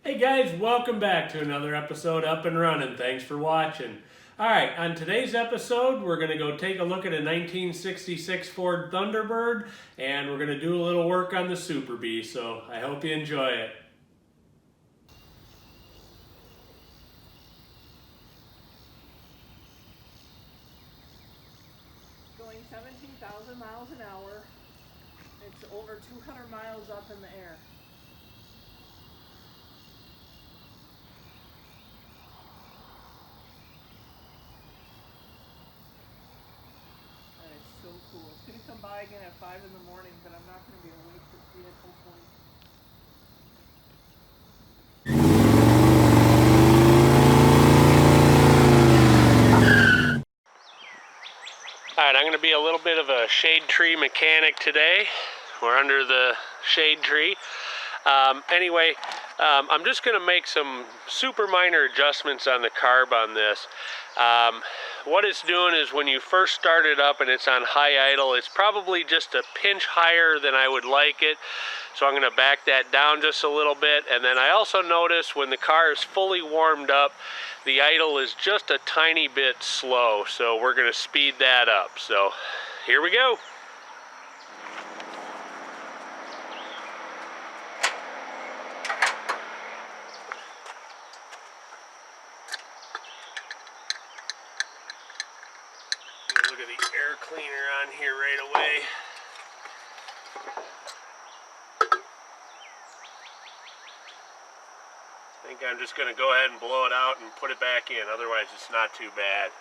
Hey guys, welcome back to another episode Up and Running. Thanks for watching. Alright, on today's episode, we're going to go take a look at a 1966 Ford Thunderbird, and we're going to do a little work on the Super Bee, so I hope you enjoy it. Going 17,000 miles an hour. It's over 200 miles up in the air. That is so cool. It's going to come by again at 5 in the morning, but I'm not going to be awake to see it, hopefully. Alright, I'm going to be a little bit of a shade tree mechanic today. We're under the shade tree. Anyway, I'm just going to make some super minor adjustments on the carb on this. What it's doing is when you first start it up and it's on high idle, it's probably just a pinch higher than I would like it. So I'm going to back that down just a little bit. And then I also notice when the car is fully warmed up, the idle is just a tiny bit slow. So we're going to speed that up. So here we go. Look at the air cleaner on here right away. I think I'm just going to go ahead and blow it out and put it back in, otherwise it's not too bad.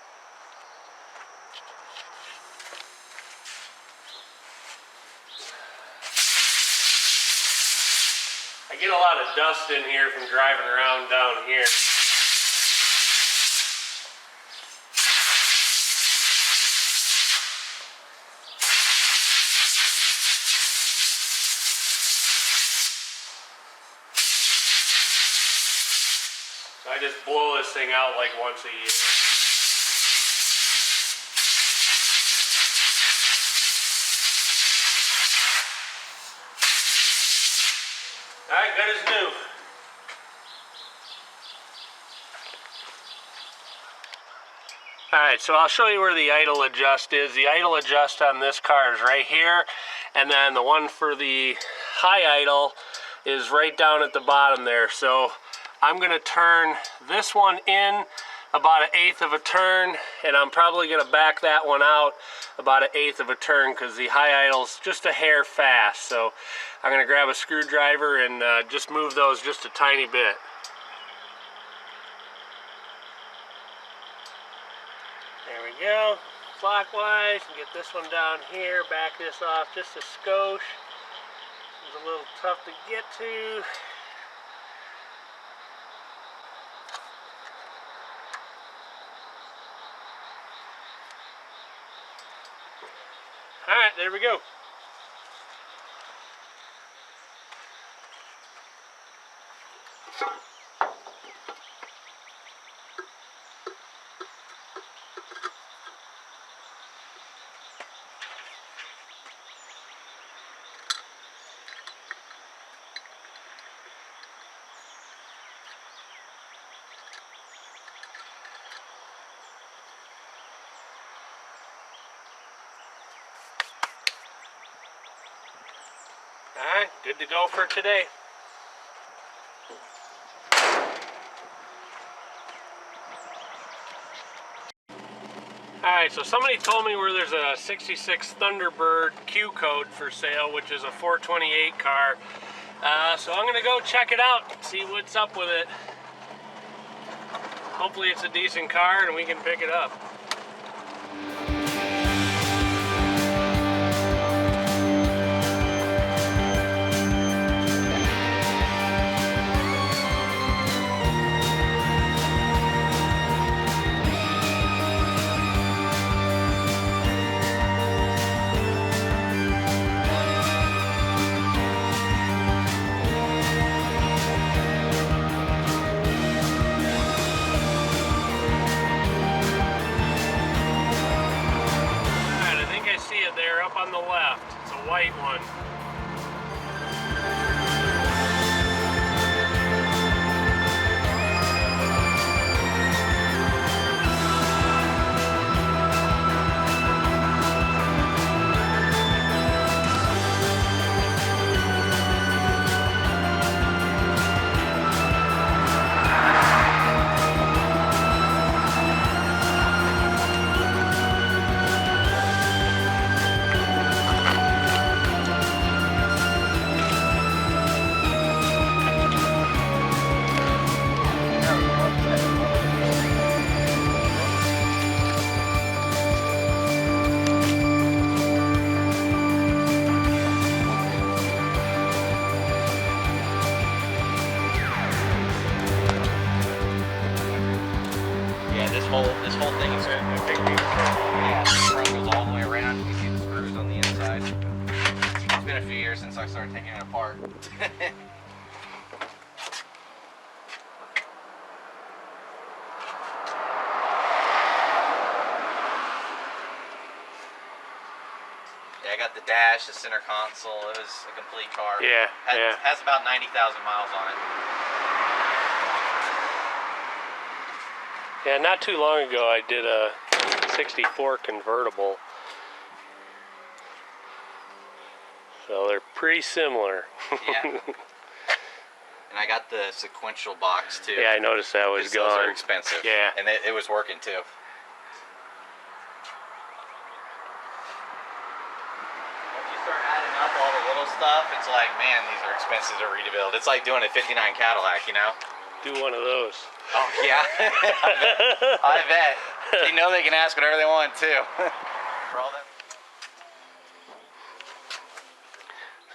I get a lot of dust in here from driving around down here. I just blow this thing out like once a year. Alright, good as new. Alright, so I'll show you where the idle adjust is. The idle adjust on this car is right here, and then the one for the high idle is right down at the bottom there. So I'm going to turn this one in about 1/8 of a turn, and I'm probably going to back that one out about 1/8 of a turn because the high idle's just a hair fast. So I'm going to grab a screwdriver and just move those just a tiny bit. There we go, clockwise, and get this one down here, back this off just a skosh. It's a little tough to get to. Alright, there we go. Alright, good to go for today. Alright, so somebody told me where there's a 66 Thunderbird Q code for sale, which is a 428 car. So I'm going to go check it out, see what's up with it. Hopefully it's a decent car and we can pick it up. white one. whole thing is good. A big piece. Yeah, the front goes all the way around. You can see the screws on the inside. It's been a few years since I started taking it apart. Yeah, I got the dash, the center console. It was a complete car. Yeah, Has about 90,000 miles on it. Yeah, not too long ago I did a 64 convertible. So they're pretty similar. Yeah. And I got the sequential box too. Yeah, I noticed that was gone. Those are expensive. Yeah. And it was working too. Once you start adding up all the little stuff, it's like, man, these are expensive to rebuild. It's like doing a 59 Cadillac, you know? Do one of those. Oh, yeah. I bet. They know they can ask whatever they want too. For all that.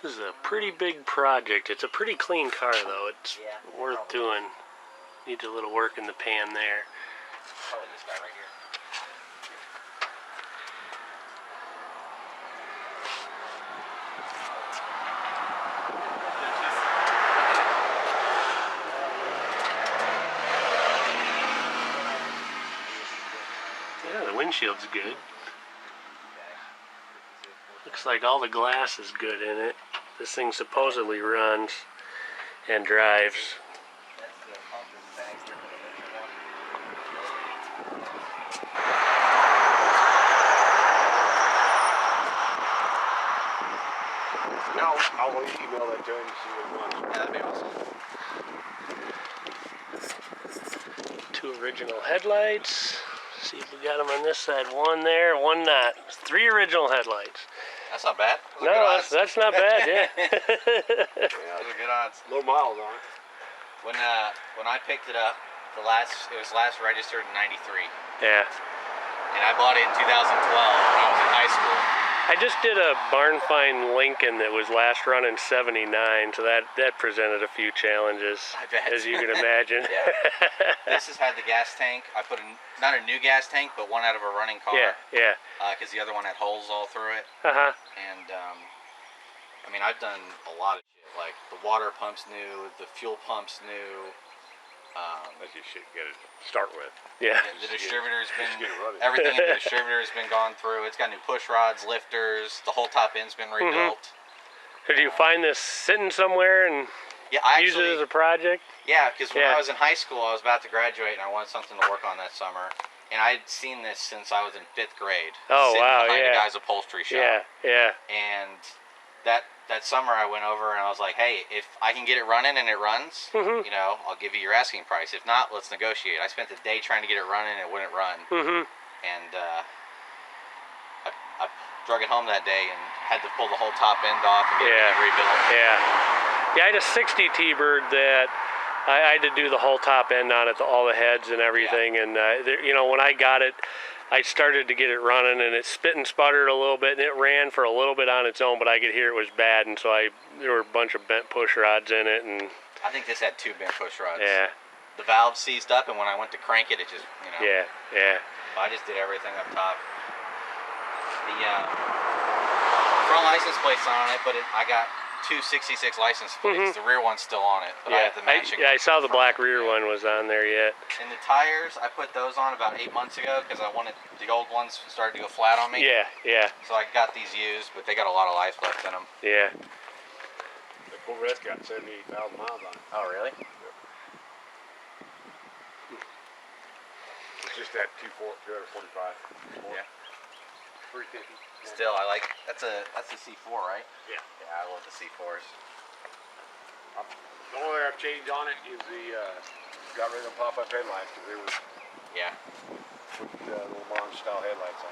This is a pretty big project. It's a pretty clean car though. It's worth doing. Needs a little work in the pan there. Probably this guy right here. Yeah, the windshield's good. Looks like all the glass is good in it. This thing supposedly runs and drives. Now, I'll email that to him and see what he wants. Yeah, that'd be awesome. Two original headlights. See if we got them on this side. One there, one not. 3 original headlights. That's not bad. Those are No, good odds. that's not bad, yeah. Those are good odds. Low miles on it. When I picked it up, it was last registered in '93, Yeah. and I bought it in 2012 when I was in high school. I just did a barn find Lincoln that was last run in '79, so that presented a few challenges, I bet. as you can imagine. Yeah. This has had the gas tank. I put not a new gas tank, but one out of a running car. Yeah. Because the other one had holes all through it. Uh-huh. And I mean, I've done a lot of shit. Like the water pump's new, the fuel pump's new. That you should get it to start with. Yeah. The distributor's been, get it running. everything in the distributor's been gone through. It's got new push rods, lifters. The whole top end's been rebuilt. Did you find this sitting somewhere and Yeah, I use it as a project? Yeah, because when Yeah. I was in high school, I was about to graduate, and I wanted something to work on that summer. And I'd seen this since I was in 5th grade. Oh, sitting wow, behind yeah. a guy's upholstery shop. Yeah. And that summer, I went over and I was like, "Hey, if I can get it running and it runs, Mhm. you know, I'll give you your asking price. If not, let's negotiate." I spent the day trying to get it running, and it wouldn't run. Mm-hmm. And I drug it home that day and had to pull the whole top end off and get it rebuilt. Yeah, I had a 60 T-Bird that I had to do the whole top end on it, all the heads and everything. And, you know, when I got it, I started to get it running, and it spit and sputtered a little bit, and it ran for a little bit on its own, but I could hear it was bad, and so there were a bunch of bent push rods in it. And I think this had 2 bent push rods. yeah. The valve seized up, and when I went to crank it, it just, you know. Yeah. I just did everything up top. The front license plate's on it, but I got 2 66 license plates. The rear one's still on it, but I have the matching. I saw the black rear one was on there yet. And the tires, I put those on about 8 months ago because I wanted the old ones started to go flat on me. Yeah. So I got these used, but they got a lot of life left in them. Yeah. The Corvette's got 78,000 miles on it. Oh, really? It's just that 245. Yeah. 350. Still, I like that's a C4, right? Yeah. Yeah, I love the C4s. The only thing I've changed on it is got rid of the pop-up headlights because they were Yeah. put little Mons style headlights on.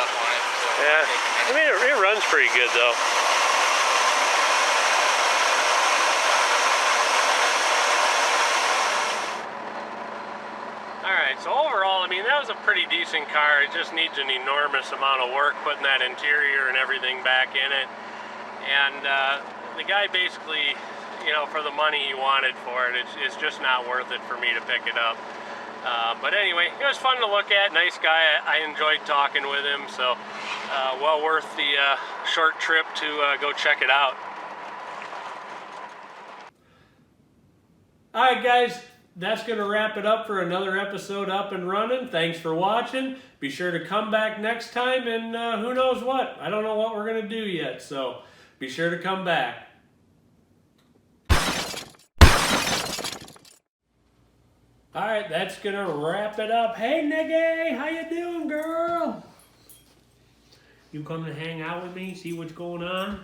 stuff on it. So Yeah, I mean, it runs pretty good though. Alright, so overall, I mean, that was a pretty decent car. It just needs an enormous amount of work putting that interior and everything back in it. And the guy basically, you know, for the money he wanted for it, it's just not worth it for me to pick it up. But anyway, it was fun to look at. Nice guy. I enjoyed talking with him, so well worth the short trip to go check it out. Alright guys, that's going to wrap it up for another episode Up and Running. Thanks for watching. Be sure to come back next time, and who knows what. I don't know what we're going to do yet, so be sure to come back. Alright, that's going to wrap it up. Hey Niggy, how you doing, girl? You come to hang out with me, see what's going on?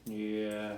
Yeah.